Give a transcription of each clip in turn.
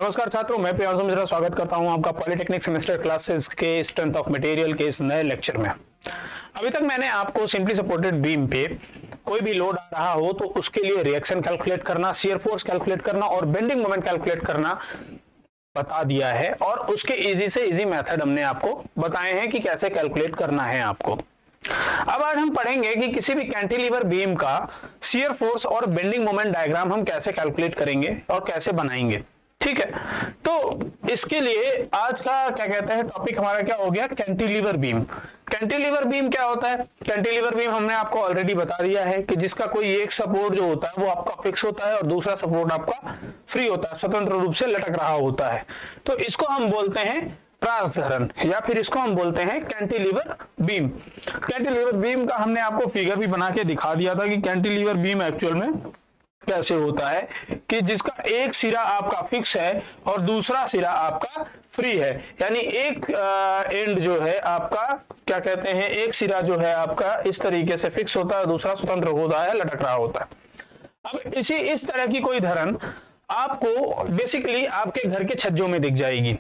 नमस्कार छात्रों, मैं प्रियांशु मिश्रा स्वागत करता हूं आपका पॉलिटेक्निक सेमेस्टर क्लासेस के स्ट्रेंथ ऑफ मटेरियल के इस नए लेक्चर में। अभी तक मैंने आपको सिंपली सपोर्टेड बीम पे कोई भी लोड आ रहा हो तो उसके लिए रिएक्शन कैलकुलेट करना, शियर फोर्स कैलकुलेट करना और बेंडिंग मोमेंट कैलकुलेट करना बता दिया है, और उसके इजी से इजी मेथड हमने आपको बताए हैं कि कैसे कैलकुलेट करना है आपको। अब आज हम पढ़ेंगे कि किसी भी कैंटिलीवर बीम का शियर फोर्स और बेंडिंग मोमेंट डायग्राम हम कैसे कैलकुलेट करेंगे और कैसे बनाएंगे। ठीक है, तो इसके लिए आज का क्या कहते हैं टॉपिक हमारा क्या हो गया, कैंटिलीवर बीम। कैंटिलीवर बीम क्या होता है? कैंटिलीवर बीम हमने आपको ऑलरेडी बता दिया है कि जिसका कोई एक सपोर्ट जो होता है वो आपका फिक्स होता है और दूसरा सपोर्ट आपका फ्री होता है, स्वतंत्र रूप से लटक रहा होता है। तो इसको हम बोलते हैं त्रास धरण, या फिर इसको हम बोलते हैं कैंटिलीवर बीम। कैंटिलीवर बीम का हमने आपको फिगर भी बना के दिखा दिया था कि कैंटिलीवर बीम एक्चुअल में कैसे होता है, कि जिसका एक सिरा आपका फिक्स है और दूसरा सिरा आपका फ्री है। यानी एक एंड जो है आपका क्या कहते हैं, एक सिरा जो है आपका इस तरीके से फिक्स होता है, दूसरा स्वतंत्र होता है, लटक रहा होता है। अब इस तरह की कोई धरण आपको बेसिकली आपके घर के छज्जों में दिख जाएगी।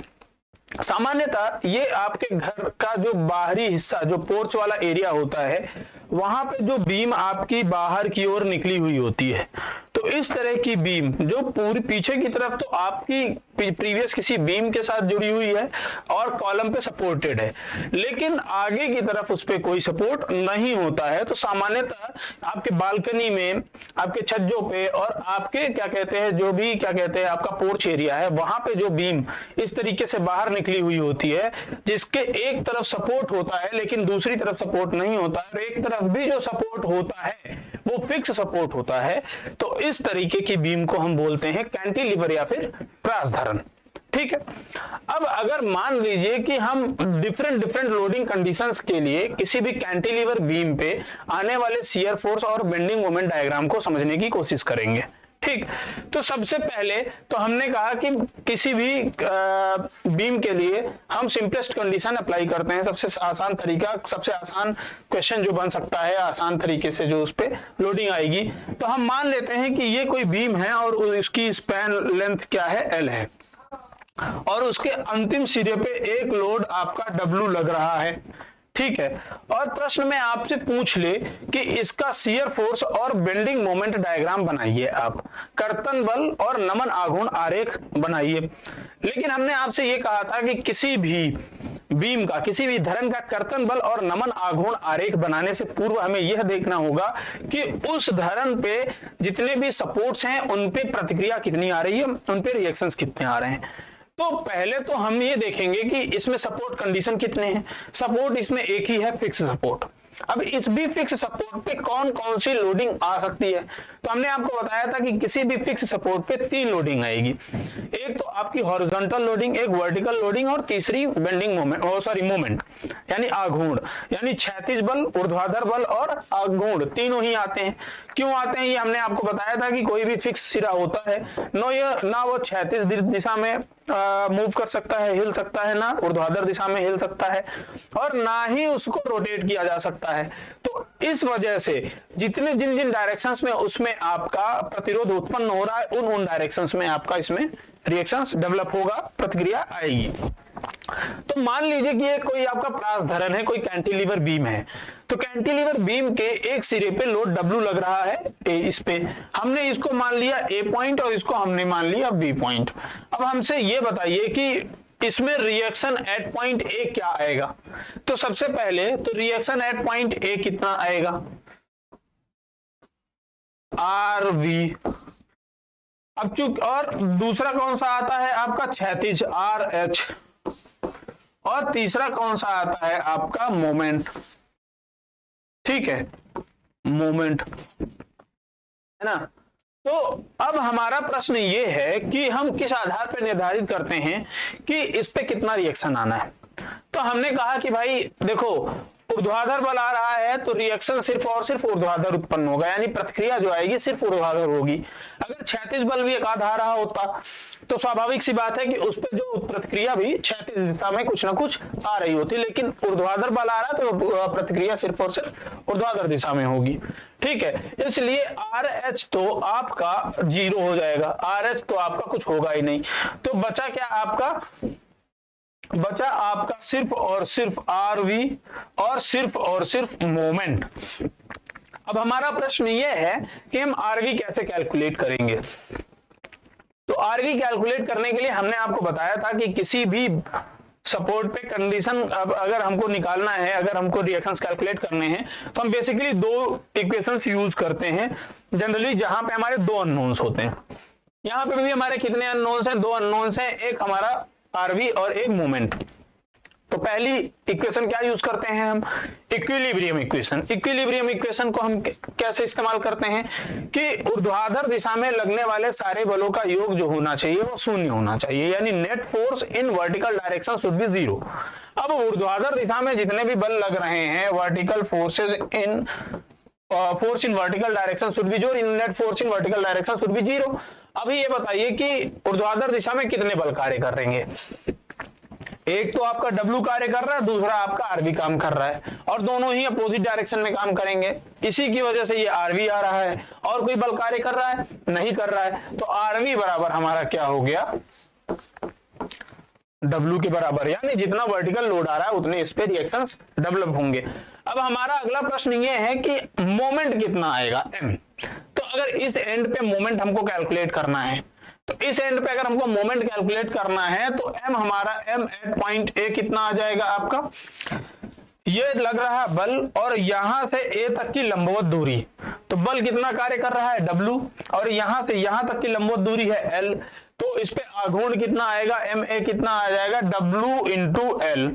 सामान्यतः ये आपके घर का जो बाहरी हिस्सा, जो पोर्च वाला एरिया होता है, वहां पे जो बीम आपकी बाहर की ओर निकली हुई होती है। तो इस तरह की बीम जो पूरी पीछे की तरफ तो आपकी प्रीवियस किसी बीम के साथ जुड़ी हुई है और कॉलम पे सपोर्टेड है, लेकिन आगे की तरफ उस पे कोई सपोर्ट नहीं होता है। तो सामान्यतः आपके बालकनी में, आपके छज्जों पे और आपके क्या कहते हैं जो भी क्या कहते हैं आपका पोर्च एरिया है, वहां पे जो बीम इस तरीके से बाहर निकली हुई होती है, जिसके एक तरफ सपोर्ट होता है लेकिन दूसरी तरफ सपोर्ट नहीं होता है, और एक तरफ भी जो सपोर्ट होता है वो फिक्स सपोर्ट होता है, तो इस तरीके की बीम को हम बोलते हैं कैंटिलीवर या फिर त्रास धरण। ठीक है, अब अगर मान लीजिए कि हम डिफरेंट लोडिंग कंडीशंस के लिए किसी भी कैंटिलीवर बीम पे आने वाले शियर फोर्स और बेंडिंग मोमेंट डायग्राम को समझने की कोशिश करेंगे। ठीक, तो सबसे पहले तो हमने कहा कि किसी भी बीम के लिए हम सिंपलेस्ट कंडीशन अप्लाई करते हैं। सबसे आसान तरीका, सबसे आसान क्वेश्चन जो बन सकता है आसान तरीके से जो उस पे लोडिंग आएगी, तो हम मान लेते हैं कि ये कोई बीम है और उसकी स्पैन लेंथ क्या है, L है, और उसके अंतिम सिरे पे एक लोड आपका W लग रहा है। ठीक है, और प्रश्न में आपसे पूछ ले कि इसका शियर फोर्स और बेंडिंग मोमेंट डायग्राम बनाइए, आप कर्तन बल और नमन आघूर्ण आरेख बनाइए। लेकिन हमने आपसे ये कहा था कि किसी भी बीम का, किसी भी धरण का कर्तन बल और नमन आघूर्ण आरेख बनाने से पूर्व हमें यह देखना होगा कि उस धरण पे जितने भी सपोर्ट्स हैं उन पे प्रतिक्रिया कितनी आ रही है, उन पे रिएक्शंस कितने आ रहे हैं। तो पहले तो हम ये देखेंगे कि इसमें सपोर्ट कंडीशन कितने हैं। सपोर्ट इसमें एक ही है, फिक्स सपोर्ट। अब इस भी फिक्स सपोर्ट पे कौन कौन सी लोडिंग आ सकती है, तो हमने आपको बताया था कि किसी भी फिक्स सपोर्ट पे 3 लोडिंग आएगी। एक तो आपकी हॉरिजॉन्टल लोडिंग, एक वर्टिकल लोडिंग और तीसरी बेंडिंग मोमेंट यानी आघूर्ण, यानी क्षैतिज बल, ऊर्ध्वाधर बल और आघूर्ण तीनों ही आते हैं। क्यों आते हैं ये हमने आपको बताया था कि कोई भी फिक्स सिरा होता है ना वो क्षैतिज दिशा में मूव कर सकता है, हिल सकता है, ना ऊर्ध्वाधर दिशा में हिल सकता है, और ना ही उसको रोटेट किया जा सकता है। तो इस वजह से जिन डायरेक्शंस में उसमें आपका प्रतिरोध उत्पन्न हो रहा है उन डायरेक्शंस में आपका इसमें रिएक्शंस डेवलप होगा, प्रतिक्रिया आएगी। तो मान लीजिए कि ये कोई आपका त्रास धरण है, कोई कैंटिलीवर बीम है। तो कैंटिलीवर बीम के एक सिरे पे लोड W लग रहा है A, इस पे हमने इसको मान लिया A पॉइंट और इसको हमने मान लिया B पॉइंट। अब हमसे ये बताइए कि इसमें रिएक्शन एट पॉइंट A क्या आएगा। तो सबसे पहले तो रिएक्शन एट पॉइंट A कितना आएगा, RV। अब चूंकि और दूसरा कौन सा आता है आपका क्षैतिज, RH, और तीसरा कौन सा आता है आपका मोमेंट। ठीक है, मोमेंट है ना। तो अब हमारा प्रश्न ये है कि हम किस आधार पर निर्धारित करते हैं कि इस पे कितना रिएक्शन आना है। तो हमने कहा कि भाई देखो, ऊर्ध्वाधर बल आ रहा है तो रिएक्शन सिर्फ और सिर्फ ऊर्ध्वाधर उत्पन्न होगा, यानी प्रतिक्रिया जो आएगी सिर्फ ऊर्ध्वाधर होगी। अगर क्षैतिज बल भी एक आधा आ रहा होता तो स्वाभाविक सी बात है कि उस पर जो प्रतिक्रिया भी क्षैतिज दिशा में कुछ ना कुछ आ रही होती, लेकिन ऊर्ध्वाधर बल आ रहा है तो प्रतिक्रिया सिर्फ और सिर्फ ऊर्ध्वाधर दिशा में होगी। ठीक है, इसलिए RH तो आपका 0 हो जाएगा, RH तो आपका कुछ होगा ही नहीं। तो बचा क्या आपका, बचा आपका सिर्फ और सिर्फ RV और सिर्फ मोमेंट। अब हमारा प्रश्न यह है कि हम RV कैसे कैलकुलेट करेंगे। तो RV कैलकुलेट करने के लिए हमने आपको बताया था कि किसी भी सपोर्ट पे कंडीशन अगर हमको निकालना है, अगर हमको रिएक्शंस कैलकुलेट करने हैं तो हम बेसिकली दो इक्वेशंस यूज करते हैं जनरली, जहां पे हमारे दो अननोन्स होते हैं। यहां पे भी हमारे कितने अननोन्स हैं, दो अननोन्स हैं, एक हमारा RV और एक मोमेंट। तो पहली इक्वेशन क्या यूज करते हैं हम, इक्विलिब्रियम इक्वेशन। इक्विलिब्रियम इक्वेशन को हम कैसे इस्तेमाल करते हैं कि ऊर्ध्वाधर दिशा में लगने वाले सारे बलों का योग जो होना चाहिए वो शून्य होना चाहिए, यानी net force in vertical direction should be 0। अब ऊर्ध्वाधर दिशा में जितने भी बल लग रहे हैं, vertical forces in force in vertical direction should be 0, net force in vertical direction should be 0। अभी ये बताइए कि ऊर्ध्वाधर दिशा में कितने बल कार्य कर रहे हैं। एक तो आपका W कार्य कर रहा है, दूसरा आपका RV काम कर रहा है, और दोनों ही अपोजिट डायरेक्शन में काम करेंगे। इसी की वजह से ये RV आ रहा है। और कोई बल कार्य कर रहा है, नहीं कर रहा है, तो RV बराबर हमारा क्या हो गया, W के बराबर, यानी जितना वर्टिकल लोड आ रहा है उतने इस पे रिएक्शंस डेवलप होंगे। अब हमारा अगला प्रश्न ये है कि मोमेंट कितना आएगा, M। तो अगर इस एंड पे मोमेंट हमको कैलकुलेट करना है, तो इस एंड पे अगर हमको मोमेंट कैलकुलेट करना है तो M हमारा M एट पॉइंट A कितना आ जाएगा आपका, ये लग रहा है बल और यहां से A तक की लंबवत दूरी, तो बल कितना कार्य कर रहा है W, और यहां से यहां तक की लंबवत दूरी है L, तो इस पे आघूर्ण कितना आएगा, MA कितना आ जाएगा, W इंटू L।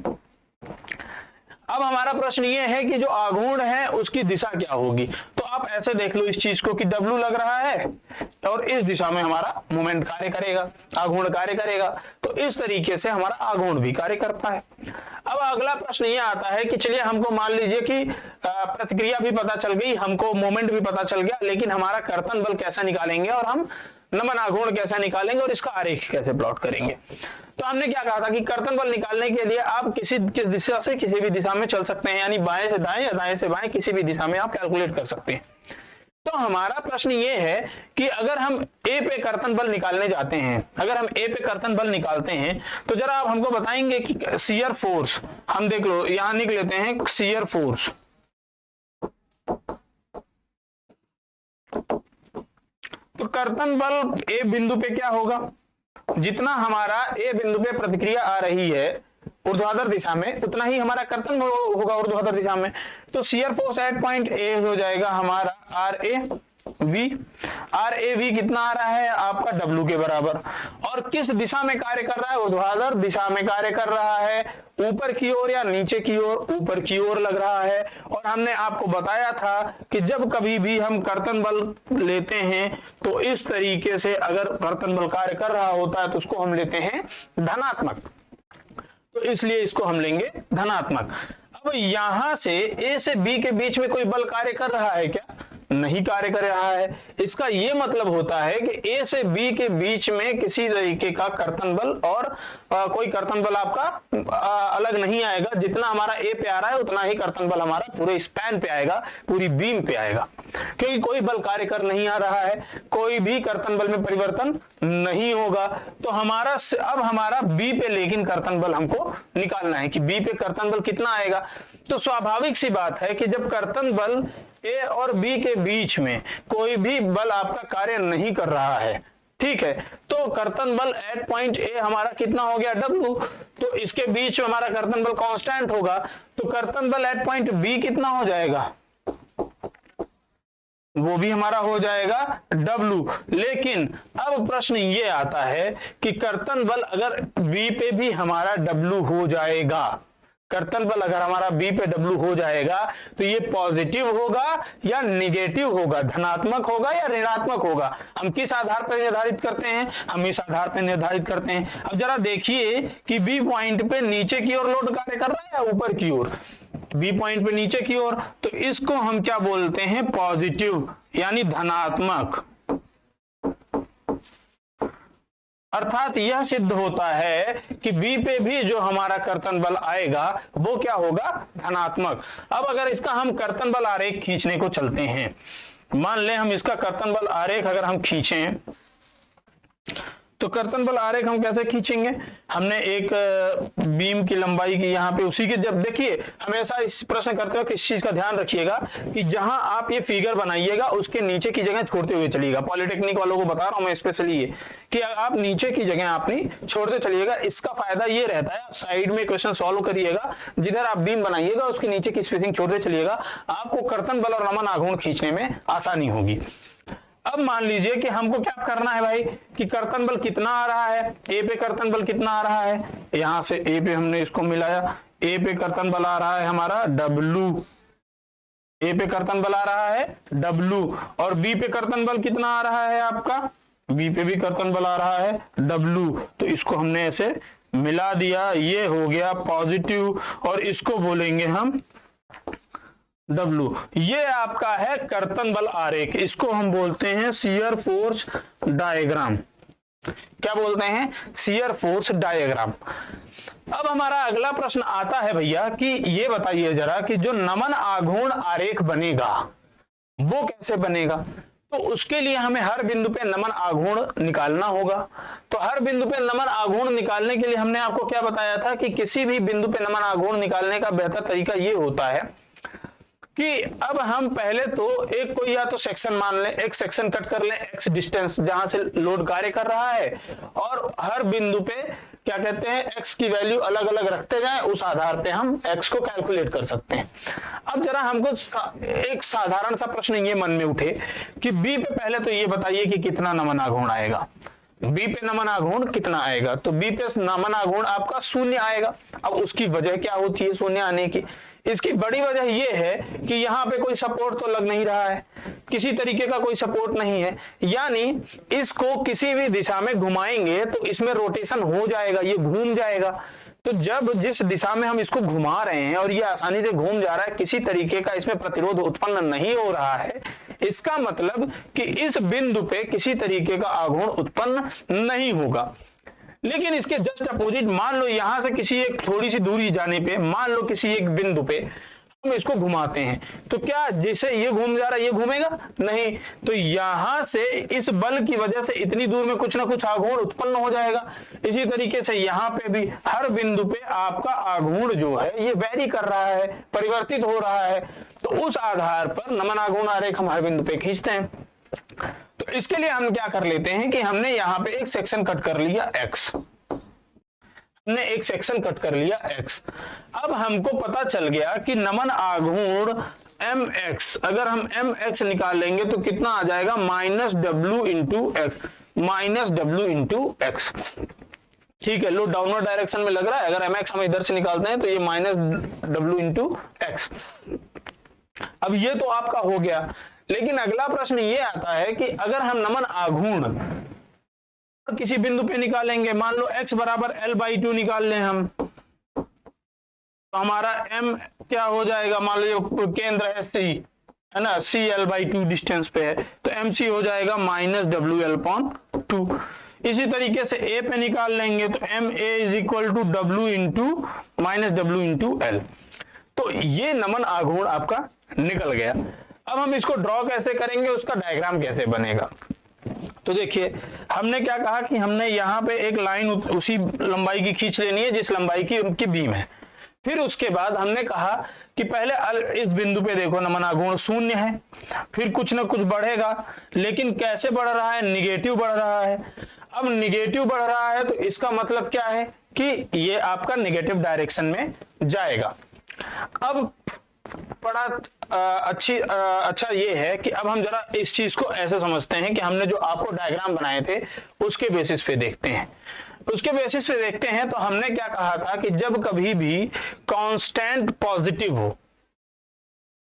अब हमारा प्रश्न ये है कि जो आघूर्ण है उसकी दिशा क्या होगी। तो आप ऐसे देख लो इस चीज को कि W लग रहा है और इस दिशा में हमारा मोमेंट कार्य करेगा, आघूर्ण कार्य करेगा, तो इस तरीके से हमारा आघूर्ण भी कार्य करता है। अब अगला प्रश्न ये आता है कि चलिए हमको मान लीजिए कि प्रतिक्रिया भी पता चल गई, हमको मोमेंट भी पता चल गया, लेकिन हमारा कर्तन बल कैसा निकालेंगे और हम नमन आघूर्ण कैसा निकालेंगे और इसका आरेख कैसे प्लॉट करेंगे। तो हमने क्या कहा था कि कर्तन बल निकालने के लिए आप किस दिशा से किसी भी दिशा में चल सकते हैं, यानी बाएं से दाएं या दाएं से बाएं किसी भी दिशा में आप कैलकुलेट कर सकते हैं। तो हमारा प्रश्न ये है कि अगर हम A पे कर्तन बल निकालने जाते हैं, अगर हम A पे कर्तन बल निकालते हैं तो जरा आप हमको बताएंगे कि शियर फोर्स, हम देख लो यहां लिख लेते हैं शियर फोर्स। तो कर्तन बल A बिंदु पे क्या होगा, जितना हमारा A बिंदु पे प्रतिक्रिया आ रही है ऊर्ध्वाधर दिशा में उतना ही हमारा कर्तन होगा ऊर्ध्वाधर दिशा में। तो shear force at point A हो जाएगा हमारा RAV कितना आ रहा है आपका W के बराबर, और किस दिशा में कार्य कर रहा है, ऊर्ध्वाधर दिशा में कार्य कर रहा है, ऊपर की ओर या नीचे की ओर, ऊपर की ओर लग रहा है। और हमने आपको बताया था कि जब कभी भी हम कर्तन बल लेते हैं तो इस तरीके से अगर कर्तन बल कार्य कर रहा होता है तो उसको हम लेते हैं धनात्मक, तो इसलिए इसको हम लेंगे धनात्मक। अब यहां से A से B के बीच में कोई बल कार्य कर रहा है क्या, नहीं कार्य कर रहा है। इसका यह मतलब होता है कि A से B के बीच में किसी तरीके का कर्तन बल और कोई कर्तन बल आपका अलग नहीं आएगा। जितना हमारा A पे आ रहा है उतना ही कर्तन बल हमारा पूरे स्पैन पे आएगा, पूरी बीम पे आएगा, क्योंकि कोई बल कार्य कर नहीं आ रहा है, कोई भी कर्तन बल में परिवर्तन नहीं होगा। तो हमारा अब हमारा B पे लेकिन कर्तन बल हमको निकालना है कि B पे कर्तन बल कितना आएगा। तो स्वाभाविक सी बात है कि जब कर्तन बल A और B के बीच में कोई भी बल आपका कार्य नहीं कर रहा है, ठीक है, तो कर्तन बल एट पॉइंट A हमारा कितना हो गया W, तो इसके बीच में हमारा कर्तन बल कांस्टेंट होगा, तो कर्तन बल एट पॉइंट B कितना हो जाएगा, वो भी हमारा हो जाएगा W। लेकिन अब प्रश्न ये आता है कि कर्तन बल अगर B पे भी हमारा W हो जाएगा, कर्तन बल अगर हमारा B पे W हो जाएगा तो ये पॉजिटिव होगा या निगेटिव होगा, धनात्मक होगा या ऋणात्मक होगा। हम किस आधार पर निर्धारित करते हैं, हम इस आधार पर निर्धारित करते हैं। अब जरा देखिए कि B पॉइंट पे नीचे की ओर लोड कार्य कर रहा है या ऊपर की ओर, बी पॉइंट पे नीचे की ओर, तो इसको हम क्या बोलते हैं, पॉजिटिव यानी धनात्मक। अर्थात यह सिद्ध होता है कि बी पे भी जो हमारा कर्तन बल आएगा वो क्या होगा, धनात्मक। अब अगर इसका हम कर्तन बल आरेख खींचने को चलते हैं, मान लें हम इसका कर्तन बल आरेख अगर हम खींचें, तो कर्तन बल आरेख हम कैसे खींचेंगे, हमने एक बीम की लंबाई की यहाँ पे उसी के, जब देखिए हमेशा इस प्रश्न करते वक्त इस चीज का ध्यान रखिएगा कि जहां आप ये फिगर बनाइएगा उसके नीचे की जगह छोड़ते हुए चलिएगा। पॉलिटेक्निक वालों को बता रहा हूं मैं स्पेशली ये कि आप नीचे की जगह आपने छोड़ते चलिएगा। इसका फायदा ये रहता है, आप साइड में क्वेश्चन सॉल्व करिएगा, जिधर आप बीम बनाइएगा उसके नीचे की स्पेसिंग छोड़ते चलिएगा, आपको कर्तन बल और नमन आघूर्ण खींचने में आसानी होगी। अब मान लीजिए कि हमको क्या करना है भाई, कि कर्तन बल कितना आ रहा है, ए पे कर्तन बल कितना आ रहा है, यहां से ए पे हमने इसको मिलाया, ए पे कर्तन बल आ रहा है हमारा W, ए पे कर्तन बल आ रहा है W, और बी पे कर्तन बल कितना आ रहा है आपका, बी पे भी कर्तन बल आ रहा है W, तो इसको हमने ऐसे मिला दिया, ये हो गया पॉजिटिव, और इसको बोलेंगे हम W। ये आपका है कर्तन बल आरेख, इसको हम बोलते हैं शियर फोर्स डायग्राम। क्या बोलते हैं, शियर फोर्स डायग्राम। अब हमारा अगला प्रश्न आता है भैया कि ये बताइए जरा कि जो नमन आघूर्ण आरेख बनेगा वो कैसे बनेगा। तो उसके लिए हमें हर बिंदु पे नमन आघूर्ण निकालना होगा। तो हर बिंदु पे नमन आघूर्ण निकालने के लिए हमने आपको क्या बताया था कि किसी भी बिंदु पे नमन आघूर्ण निकालने का बेहतर तरीका ये होता है कि अब हम पहले तो एक कोई या तो सेक्शन मान लें, एक सेक्शन कट कर लें एक्स डिस्टेंस जहां से लोड कार्य कर रहा है, और हर बिंदु पे क्या कहते हैं एक्स की वैल्यू अलग अलग रखते जाएं, उस आधार पे हम एक्स को कैलकुलेट कर सकते हैं। अब जरा हमको एक साधारण सा प्रश्न ये मन में उठे कि बी पे पहले तो ये बताइए कि कितना नमन आघूर्ण आएगा, बी पे नमन आघूर्ण कितना आएगा। तो बी पे नमन आघूर्ण आपका शून्य आएगा। अब उसकी वजह क्या होती है शून्य आने की, इसकी बड़ी वजह यह है कि यहाँ पे कोई सपोर्ट तो लग नहीं रहा है, किसी तरीके का कोई सपोर्ट नहीं है, यानी इसको किसी भी दिशा में घुमाएंगे तो इसमें रोटेशन हो जाएगा, ये घूम जाएगा। तो जब जिस दिशा में हम इसको घुमा रहे हैं और ये आसानी से घूम जा रहा है, किसी तरीके का इसमें प्रतिरोध उत्पन्न नहीं हो रहा है, इसका मतलब कि इस बिंदु पे किसी तरीके का आघूर्ण उत्पन्न नहीं होगा। लेकिन इसके जस्ट अपोजिट मान लो यहां से किसी एक थोड़ी सी दूरी जाने पे, मान लो किसी एक बिंदु पे हम इसको घुमाते हैं, तो क्या जैसे ये घूम जा रहा है ये घूमेगा नहीं, तो यहां से इस बल की वजह से इतनी दूर में कुछ ना कुछ आघूर्ण उत्पन्न हो जाएगा। इसी तरीके से यहाँ पे भी हर बिंदु पे आपका आघूर्ण जो है ये वैरी कर रहा है, परिवर्तित हो रहा है, तो उस आधार पर नमन आघूर्ण आरेख हम हर बिंदु पे खींचते हैं। तो इसके लिए हम क्या कर लेते हैं कि हमने यहां पे एक सेक्शन कट कर लिया x, हमने एक सेक्शन कट कर लिया x। अब हमको पता चल गया कि नमन आघूर्ण mx, अगर हम mx निकाल लेंगे तो कितना आ जाएगा, -w into x, -w into x. ठीक है, लो डाउनवर्ड डायरेक्शन में लग रहा है, अगर mx हम इधर से निकालते हैं तो ये -w इंटू एक्स। अब ये तो आपका हो गया, लेकिन अगला प्रश्न ये आता है कि अगर हम नमन आघूर्ण किसी बिंदु पे निकालेंगे, मान लो x बराबर l/2 निकाल लें हम, तो हमारा m क्या हो जाएगा, मान लो केंद्र है c है ना, c l/2 डिस्टेंस पे है, तो mc हो जाएगा -wL/2। इसी तरीके से a पे निकाल लेंगे तो ma is equal to w into -w into l। तो ये नमन आघूर्ण आपका निकल गया। अब हम इसको ड्रॉ कैसे करेंगे, उसका डायग्राम कैसे बनेगा। तो देखिए हमने क्या कहा कि हमने यहाँ पे एक लाइन उसी लंबाई की खींच लेनी है जिस लंबाई की उनकी बीम है। फिर उसके बाद हमने कहा कि पहले इस बिंदु पे देखो नमन आघूर्ण शून्य है, फिर कुछ ना कुछ बढ़ेगा, लेकिन कैसे बढ़ रहा है, निगेटिव बढ़ रहा है। अब निगेटिव बढ़ रहा है तो इसका मतलब क्या है कि ये आपका निगेटिव डायरेक्शन में जाएगा। अब बड़ा अच्छा ये है कि अब हम जरा इस चीज को ऐसे समझते हैं कि हमने जो आपको डायग्राम बनाए थे उसके बेसिस पे देखते हैं। उसके बेसिस पे देखते हैं तो हमने क्या कहा था कि जब कभी भी कांस्टेंट पॉजिटिव हो,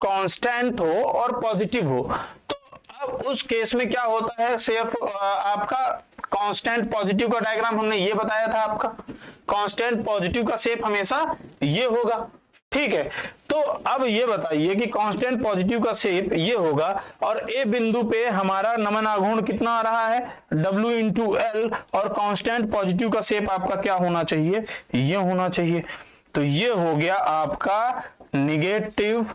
कांस्टेंट हो और पॉजिटिव हो, तो अब उस केस में क्या होता है, सिर्फ आपका कांस्टेंट पॉजिटिव का डायग्राम हमने ये बताया था, आपका कांस्टेंट पॉजिटिव का शेप हमेशा ये होगा, ठीक है, तो अब ये बताइए कि कांस्टेंट पॉजिटिव का शेप ये होगा और ए बिंदु पे हमारा नमन आघूर्ण कितना आ रहा है, W इंटू एल, और कांस्टेंट पॉजिटिव का शेप आपका क्या होना चाहिए, ये होना चाहिए। तो ये हो गया आपका निगेटिव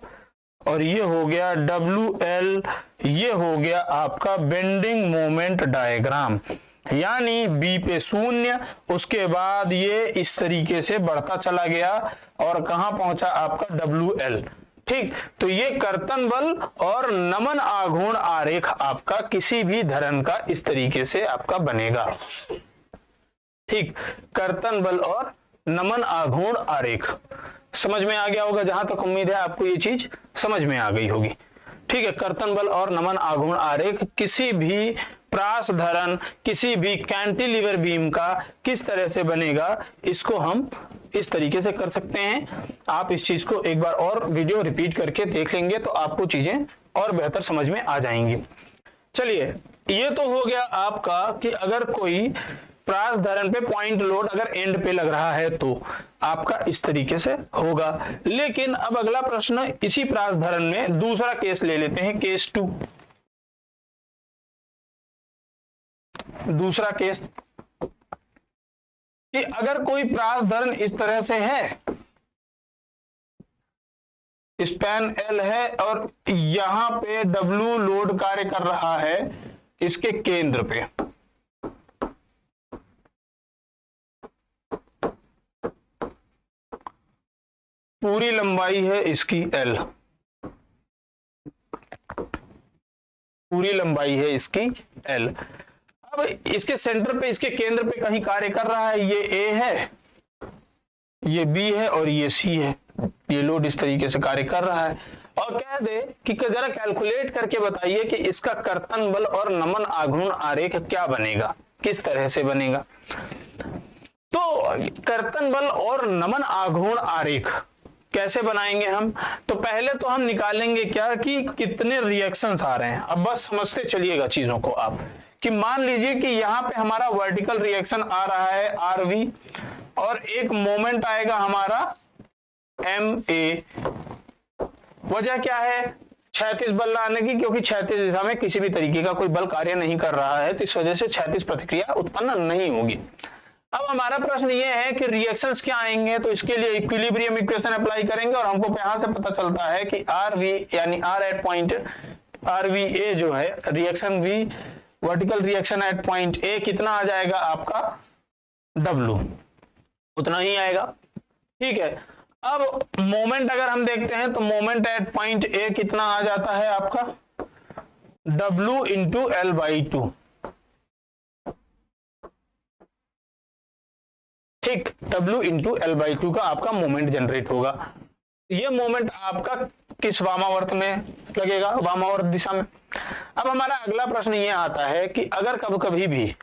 और ये हो गया WL, ये हो गया आपका बेंडिंग मोमेंट डायग्राम, यानी बी पे 0, उसके बाद ये इस तरीके से बढ़ता चला गया और कहां पहुंचा आपका WL। ठीक, तो ये कर्तन बल और नमन आघूर्ण आरेख आपका किसी भी धरन का इस तरीके से आपका बनेगा। ठीक, कर्तन बल और नमन आघूर्ण आरेख समझ में आ गया होगा, जहां तक उम्मीद है आपको ये चीज समझ में आ गई होगी। ठीक है, कर्तन बल और नमन आघूर्ण आरेख किसी भी प्रास धरन, किसी भी कैंटिलीवर बीम का किस तरह से बनेगा, इसको हम इस तरीके से कर सकते हैं। आप इस चीज को एक बार और वीडियो रिपीट करके देख लेंगे तो आपको चीजें और बेहतर समझ में आ जाएंगी। चलिए, ये तो हो गया आपका कि अगर कोई प्रास धरन पे पॉइंट लोड अगर एंड पे लग रहा है तो आपका इस तरीके से होगा। लेकिन अब अगला प्रश्न, इसी प्रास धरन में दूसरा केस ले लेते हैं, केस 2। दूसरा केस कि अगर कोई प्रास धरन इस तरह से है, स्पैन L है और यहां पे W लोड कार्य कर रहा है इसके केंद्र पे, पूरी लंबाई है इसकी L, पूरी लंबाई है इसकी L। अब इसके सेंटर पे, इसके केंद्र पे कहीं कार्य कर रहा है, ये A है, ये B है और ये C है। ये लोड इस तरीके से कार्य कर रहा है और कह दे कि जरा कैलकुलेट करके बताइए कि इसका कर्तन बल और नमन आघूर्ण आरेख क्या बनेगा, किस तरह से बनेगा। तो कर्तन बल और नमन आघूर्ण आरेख कैसे बनाएंगे हम, तो पहले तो हम निकालेंगे क्या कि कितने रिएक्शंस आ रहे हैं। अब बस समझते चलिएगा चीजों को आप, कि मान लीजिए कि यहां पे हमारा वर्टिकल रिएक्शन आ रहा है RV और एक मोमेंट आएगा हमारा MA। वजह क्या है, क्षैतिज बल लाने की, क्योंकि क्षैतिज दिशा में किसी भी तरीके का कोई बल कार्य नहीं कर रहा है, तो इस वजह से क्षैतिज प्रतिक्रिया उत्पन्न नहीं होगी। अब हमारा प्रश्न ये है कि रिएक्शंस क्या आएंगे, तो इसके लिए इक्विलिब्रियम इक्वेशन अप्लाई करेंगे और हमको यहां से पता चलता है कि RV यानी R एट पॉइंट RVA जो है reaction V, vertical reaction at point A कितना आ जाएगा आपका W, उतना ही आएगा। ठीक है, अब मोमेंट अगर हम देखते हैं तो मोमेंट एट पॉइंट A कितना आ जाता है आपका W इंटू L/2। ठीक, W इंटू L/2 का आपका मोमेंट जनरेट होगा। ये मोमेंट आपका किस वामावर्त में लगेगा, वामावर्त दिशा में। अब हमारा अगला प्रश्न ये आता है कि अगर कभी भी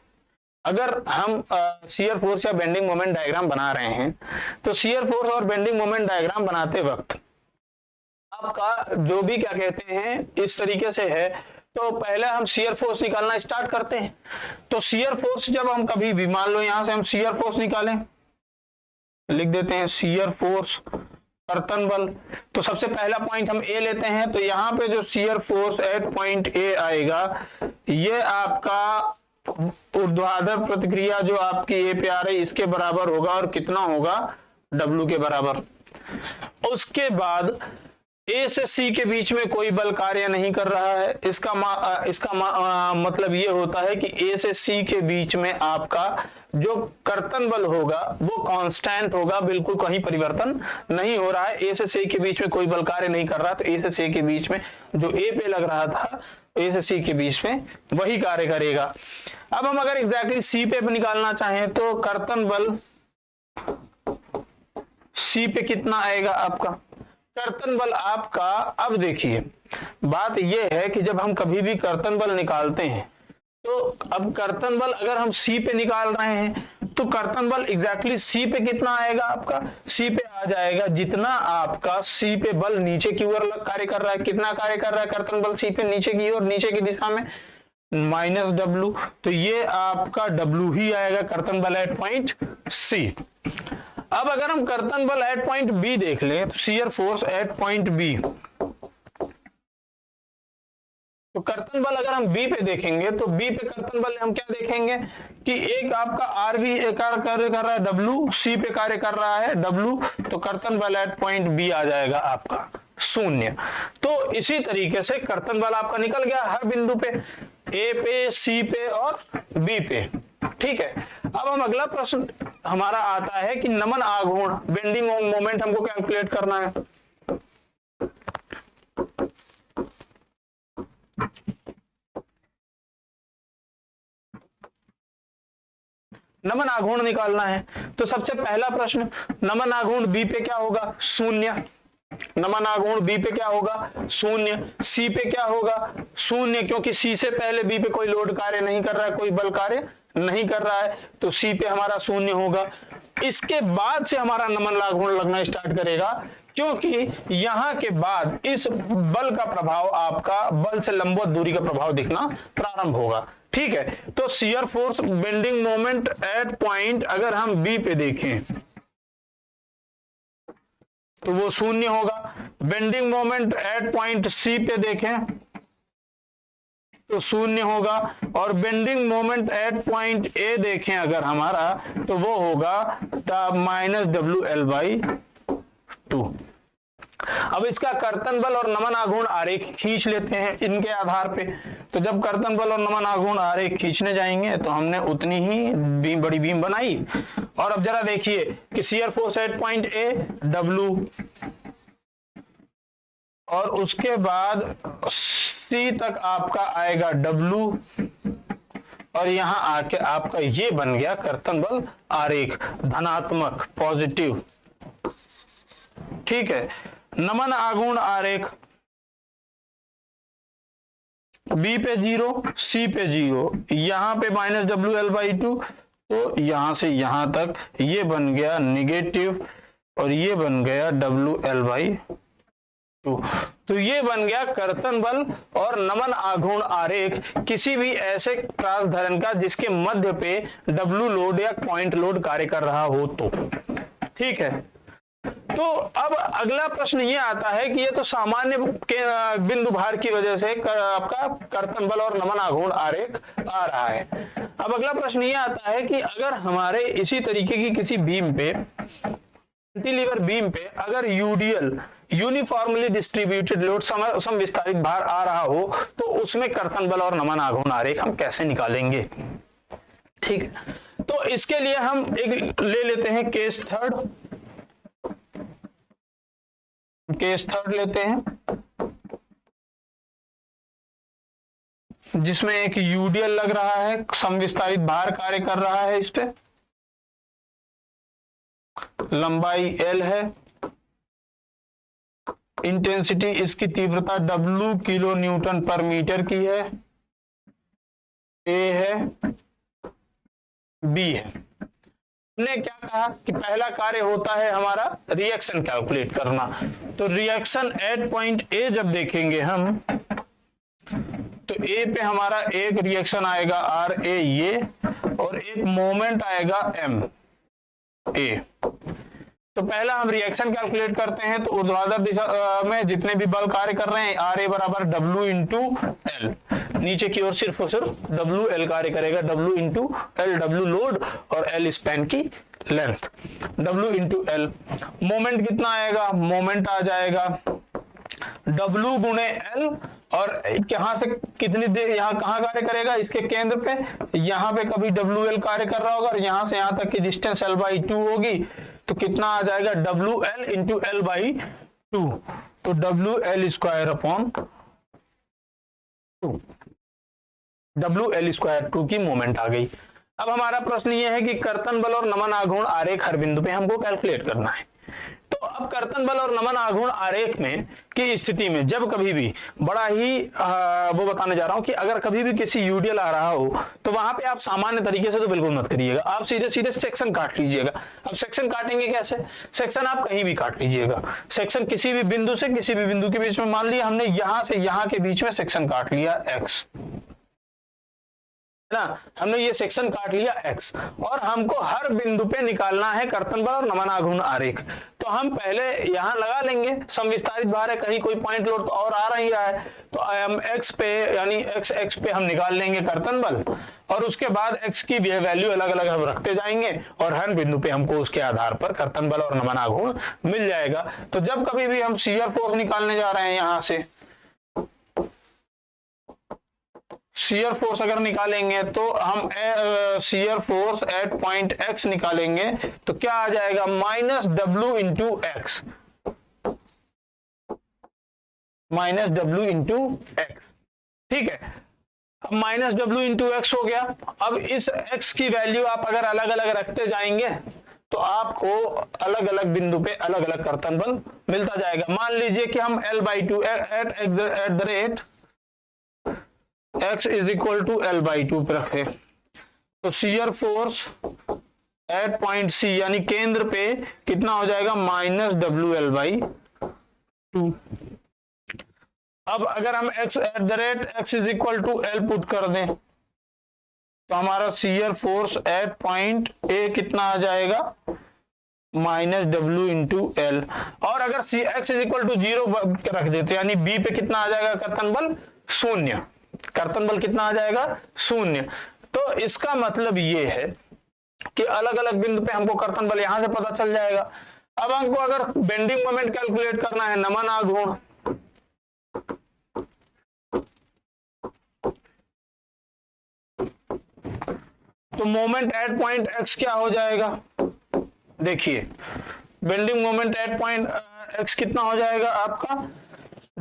अगर हम शियर फोर्स या बेंडिंग मोमेंट डायग्राम बना रहे हैं, तो शियर फोर्स और बेंडिंग मोमेंट डायग्राम बनाते वक्त आपका जो भी क्या कहते हैं इस तरीके से है, तो पहले हम शियर फोर्स निकालना स्टार्ट करते हैं। तो शियर फोर्स जब हम कभी भी, मान लो यहां से हम शियर फोर्स निकालें, लिख देते हैं शियर फोर्स कर्तन बल, तो सबसे पहला पॉइंट हम A लेते हैं। तो यहाँ पे जो shear force at point A आएगा, ये आपका ऊर्ध्वाधर प्रतिक्रिया जो आपकी A पे आ रही है इसके बराबर होगा, और कितना होगा W के बराबर। उसके बाद A से C के बीच में कोई बल कार्य नहीं कर रहा है, इसका मतलब ये होता है कि A से C के बीच में आपका जो कर्तन बल होगा वो कांस्टेंट होगा, बिल्कुल कहीं परिवर्तन नहीं हो रहा है। A से C के बीच में कोई बल कार्य नहीं कर रहा, तो A से C के बीच में जो A पे लग रहा था A से C के बीच में वही कार्य करेगा। अब हम अगर एग्जैक्टली C पे निकालना चाहें तो कर्तन बल C पे कितना आएगा आपका, कर्तन बल आपका, अब देखिए बात यह है कि जब हम कभी भी कर्तन बल निकालते हैं तो अब कर्तन बल अगर हम C पे निकाल रहे हैं तो कर्तन बल एग्जैक्टली C पे कितना आएगा आपका, C पे आ जाएगा जितना आपका C पे बल नीचे की ओर कार्य कर रहा है। कितना कार्य कर रहा है कर्तन बल C पे नीचे की ओर, नीचे की दिशा में -W, तो ये आपका W ही आएगा कर्तन बल एट पॉइंट C। अब अगर हम कर्तन बल एट पॉइंट बी देख लें, तो shear force at point B, तो कर्तन बल अगर हम बी पे देखेंगे तो बी पे कर्तन बल हम क्या देखेंगे कि एक आपका आर भी कार्य कर रहा है डब्ल्यू, सी पे कार्य कर रहा है डब्ल्यू, तो कर्तन बल एट पॉइंट बी आ जाएगा आपका 0। तो इसी तरीके से कर्तन बल आपका निकल गया हर बिंदु पे, ए पे, सी पे और बी पे। ठीक है, अब हम अगला प्रश्न हमारा आता है कि नमन आघूर्ण बेंडिंग मोमेंट हमको कैलकुलेट करना है। नमन आघूर्ण निकालना है, तो सबसे पहला प्रश्न, नमन आघूर्ण बी पे क्या होगा 0, नमन आघूर्ण बी पे क्या होगा 0, सी पे क्या होगा 0, क्योंकि सी से पहले बी पे कोई लोड कार्य नहीं कर रहा है, कोई बल कार्य नहीं कर रहा है, तो सी पे हमारा 0 होगा। इसके बाद से हमारा नमन आघूर्ण लगना स्टार्ट करेगा, क्योंकि यहां के बाद इस बल का प्रभाव आपका बल से लंबवत दूरी का प्रभाव दिखना प्रारंभ होगा। ठीक है, तो shear force bending moment at point अगर हम बी पे देखें तो वो 0 होगा। Bending moment at point C पे देखें तो 0 होगा, और bending moment at point A देखें अगर हमारा तो वो होगा -WL/2। अब इसका कर्तन बल और नमन आघूर्ण आरेख खींच लेते हैं इनके आधार पे। तो जब कर्तन बल और नमन आघूर्ण आरेख खींचने जाएंगे तो हमने उतनी ही बड़ी बीम बनाई, और अब जरा देखिए कि shear force at point A W, और उसके बाद सी तक आपका आएगा W, और यहां आके आपका ये बन गया कर्तन बल आरेख धनात्मक पॉजिटिव। ठीक है, नमन आघूर्ण आरेख बी पे 0, सी पे 0, यहां पे -WL/2, तो यहां से यहां तक ये बन गया नेगेटिव, और ये बन गया WL/2। तो ये बन गया कर्तन बल और नमन आघूर्ण आरेख किसी भी ऐसे क्रॉस धरण का जिसके मध्य पे W लोड या पॉइंट लोड कार्य कर रहा हो तो। ठीक है, तो अब अगला प्रश्न ये आता है कि ये तो सामान्य के बिंदु भार की वजह से आपका कर्तन बल और नमन आघूर्ण आरेख आ रहा है। अब अगला प्रश्न ये आता है कि अगर हमारे इसी तरीके की किसी बीम पे, कैंटिलीवर बीम पे अगर यूडीएल यूनिफॉर्मली डिस्ट्रीब्यूटेड लोड सम विस्तारित भार आ रहा हो तो उसमें कर्तन बल और नमन आघूर्ण आरेख हम कैसे निकालेंगे। ठीक है, तो इसके लिए हम एक ले लेते हैं केस थर्ड लेते हैं, जिसमें एक यूडीएल लग रहा है, समविस्तारित भार कार्य कर रहा है, इस पे लंबाई L है, इंटेंसिटी इसकी तीव्रता W किलो न्यूटन पर मीटर की है, A है, B है। हमने क्या कहा कि पहला कार्य होता है हमारा रिएक्शन कैलकुलेट करना, तो रिएक्शन एट पॉइंट A जब देखेंगे हम तो A पे हमारा एक रिएक्शन आएगा RA ये, और एक मोमेंट आएगा MA। तो पहला हम रिएक्शन कैलकुलेट करते हैं, तो ऊर्ध्वाधर दिशा में जितने भी बल कार्य कर रहे हैं RA बराबर W इंटू L, नीचे की ओर सिर्फ और सिर्फ WL कार्य करेगा, W into L, W load और L स्पैन की length, W into L। Moment कितना आएगा, मोमेंट आ जाएगा W गुणे L, और यहां से कितनी देर यहाँ कहाँ कार्य करेगा, इसके केंद्र पे, यहाँ पे कभी WL कार्य कर रहा होगा, और यहां से यहां तक की डिस्टेंस L/2 होगी, तो कितना आ जाएगा WL इंटू L/2, तो WL²/2, WL²/2 की मोमेंट आ गई। अब हमारा प्रश्न ये है कि कर्तन बल और नमन आघूर्ण आरेख हर बिंदु पे हमको कैलकुलेट करना है। तो अब कर्तन बल और नमन आघूर्ण आरेख में की स्थिति में जब कभी भी बड़ा ही वो बताने जा रहा हूं कि अगर कभी भी किसी यूडीएल आ रहा हो तो वहां पे आप सामान्य तरीके से तो बिल्कुल मत करिएगा, आप सीधे सीधे सेक्शन काट लीजिएगा। अब सेक्शन काटेंगे कैसे, सेक्शन आप कहीं भी काट लीजिएगा, सेक्शन किसी भी बिंदु से किसी भी बिंदु के बीच में, मान लिया हमने यहां से यहां के बीच में सेक्शन काट लिया X, ना, हमने ये सेक्शन काट लिया x और हमको हर बिंदु पे निकालना है कर्तन बल और नमन आघूर्ण आरेख। तो हम पहले यहां लगा लेंगे, सम विस्तारित भार है, कहीं कोई पॉइंट लोड और आ रही है तो हम x पे यानी x पे हम निकाल लेंगे कर्तन बल और उसके बाद x की वैल्यू अलग अलग हम रखते जाएंगे और हर बिंदु पे हमको उसके आधार पर कर्तन बल और नमन आघूर्ण मिल जाएगा। तो जब कभी भी हम शियर फोर्स निकालने जा रहे हैं, यहां से शियर फोर्स अगर निकालेंगे तो हम shear force at point x निकालेंगे तो क्या आ जाएगा, minus W into x, minus W into x. ठीक है, अब माइनस डब्ल्यू इंटू एक्स हो गया। अब इस x की वैल्यू आप अगर अलग अलग रखते जाएंगे तो आपको अलग अलग बिंदु पे अलग अलग कर्तन बल मिलता जाएगा। मान लीजिए कि हम L/2 at the rate x is equal to L/2 पे रखे तो shear force at point C यानी केंद्र पे कितना हो जाएगा, माइनस WL/2। अब अगर हम x at the rate x is equal to L put कर दें तो हमारा shear force at point A कितना आ जाएगा, माइनस W इंटू एल। और अगर x इज इक्वल टू 0 रख देते यानी B पे कितना आ जाएगा कर्तन बल, शून्य। कर्तन बल कितना आ जाएगा, शून्य। तो इसका मतलब ये है कि अलग अलग बिंदु पे हमको कर्तन बल यहां से पता चल जाएगा। अब हमको अगर बेंडिंग मोमेंट कैलकुलेट करना है, नमन आघूर्ण, तो मोमेंट एट पॉइंट x क्या हो जाएगा, देखिए bending moment at point x कितना हो जाएगा आपका,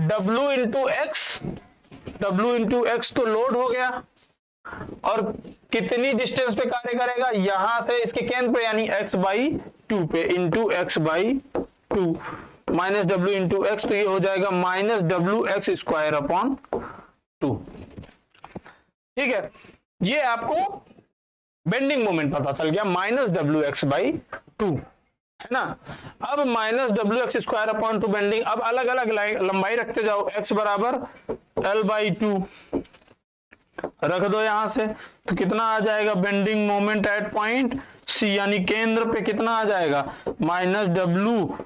W into x, W into x तो लोड हो गया और कितनी डिस्टेंस पे कार्य करेगा, यहां से इसके केंद्र पे यानी x/2 पे into x/2 minus W into x, तो ये हो जाएगा माइनस WX²/2। ठीक है, ये आपको बेंडिंग मोमेंट पता चल गया, माइनस WX/2 है ना। अब माइनस WX²/2 बेंडिंग, अब अलग अलग लंबाई रखते जाओ, x बराबर L/2 रख दो यहां से तो कितना आ जाएगा, bending moment at point C यानी केंद्र पे कितना आ जाएगा, माइनस W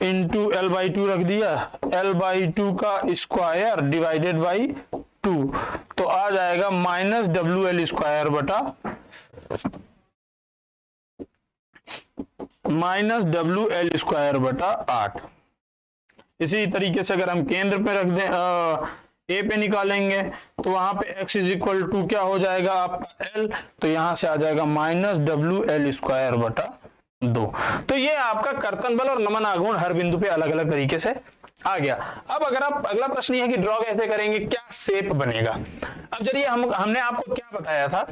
इंटू L/2 रख दिया, L/2 का स्क्वायर डिवाइडेड बाई 2 तो आ जाएगा माइनस WL² बटा माइनस WL² बटा 8। इसी तरीके से अगर हम केंद्र पे रख दें ए पे निकालेंगे तो वहां पे x इज इक्वल टू क्या हो जाएगा आपका L, तो यहां से आ जाएगा माइनस WL² बटा 2। तो ये आपका कर्तन बल और नमन आघूर्ण हर बिंदु पे अलग अलग तरीके से आ गया। अब अगर आप अगला प्रश्न ये है कि ड्रॉ कैसे करेंगे, क्या शेप बनेगा। अब चलिए हमने आपको क्या बताया था,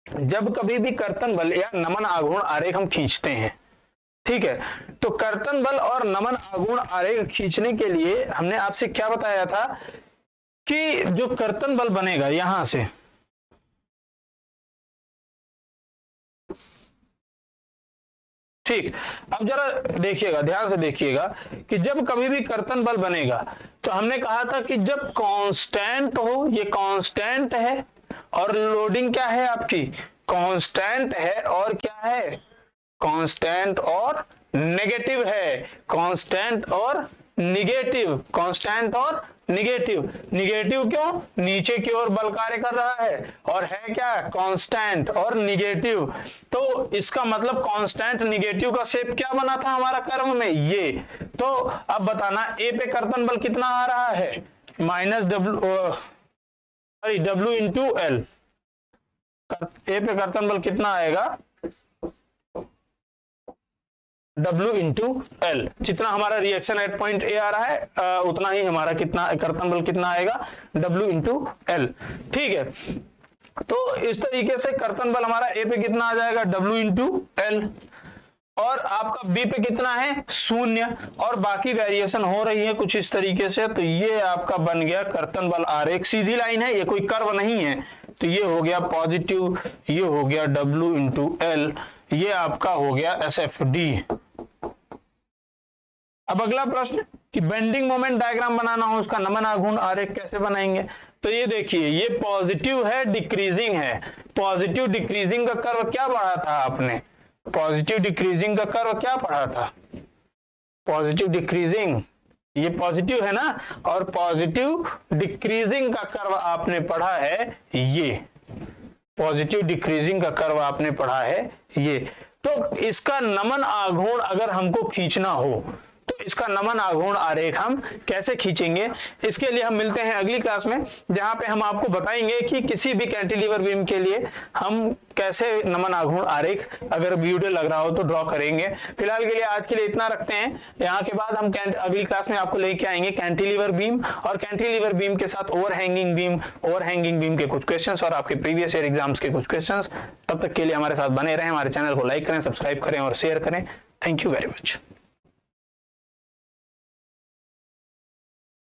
जब कभी भी कर्तन बल या नमन आघूर्ण आरेख हम खींचते हैं, ठीक है, तो कर्तन बल और नमन आघूर्ण आरेख खींचने के लिए हमने आपसे क्या बताया था कि जो कर्तन बल बनेगा यहां से, ठीक। अब जरा देखिएगा, ध्यान से देखिएगा कि जब कभी भी कर्तन बल बनेगा तो हमने कहा था कि जब कांस्टेंट हो, ये कांस्टेंट है और लोडिंग क्या है आपकी, कांस्टेंट है और क्या है, कांस्टेंट और नेगेटिव है, कांस्टेंट और निगेटिव, कांस्टेंट और निगेटिव। निगेटिव क्यों, नीचे की ओर बल कार्य कर रहा है और है क्या, कांस्टेंट और निगेटिव। तो इसका मतलब कांस्टेंट निगेटिव का शेप क्या बना था हमारा कर्व में, ये। तो अब बताना ए पे कर्तन बल कितना आ रहा है, माइनस W इंटू एल। ए पे कर्तन बल कितना आएगा, W इंटू एल। जितना हमारा रिएक्शन एट पॉइंट ए आ रहा है उतना ही हमारा कितना कर्तन बल कितना आएगा, W इंटू एल। ठीक है, तो इस तरीके से कर्तन बल हमारा ए पे कितना आ जाएगा, W इंटू एल, और आपका बी पे कितना है, शून्य, और बाकी वेरिएशन हो रही है कुछ इस तरीके से। तो ये आपका बन गया कर्तन बल आरेख, सीधी लाइन है, ये कोई कर्व नहीं है। तो ये हो गया पॉजिटिव, ये हो गया W इंटू एल, ये आपका हो गया SFD। अब अगला प्रश्न कि बेंडिंग मोमेंट डायग्राम बनाना हो, उसका नमन आघूर्ण आरेख कैसे बनाएंगे। तो ये देखिए ये पॉजिटिव है, डिक्रीजिंग है। पॉजिटिव डिक्रीजिंग का कर्व क्या पढ़ा था आपने? पॉजिटिव डिक्रीजिंग का कर्व क्या पढ़ा था? पॉजिटिव डिक्रीजिंग, ये पॉजिटिव है ना, और पॉजिटिव डिक्रीजिंग का कर्व आपने पढ़ा है ये। पॉजिटिव डिक्रीजिंग का कर्व आपने पढ़ा है ये। तो इसका नमन आघूर्ण अगर हमको खींचना हो तो इसका नमन आघूर्ण आरेख हम कैसे खींचेंगे, इसके लिए हम मिलते हैं अगली क्लास में, जहां पे हम आपको बताएंगे कि किसी भी कैंटिलीवर बीम के लिए हम कैसे नमन आघूर्ण आरेख अगर वीडियो लग रहा हो तो ड्रॉ करेंगे। फिलहाल के लिए आज के लिए इतना रखते हैं। यहाँ के बाद हम अगली क्लास में आपको लेके आएंगे कैंटिलीवर बीम और कैंटिलीवर बीम के साथ ओवरहैंगिंग बीम के कुछ क्वेश्चंस और आपके प्रीवियस ईयर एग्जाम्स के कुछ क्वेश्चंस। तब तक के लिए हमारे साथ बने रहें, हमारे चैनल को लाइक करें, सब्सक्राइब करें और शेयर करें। Thank you very much.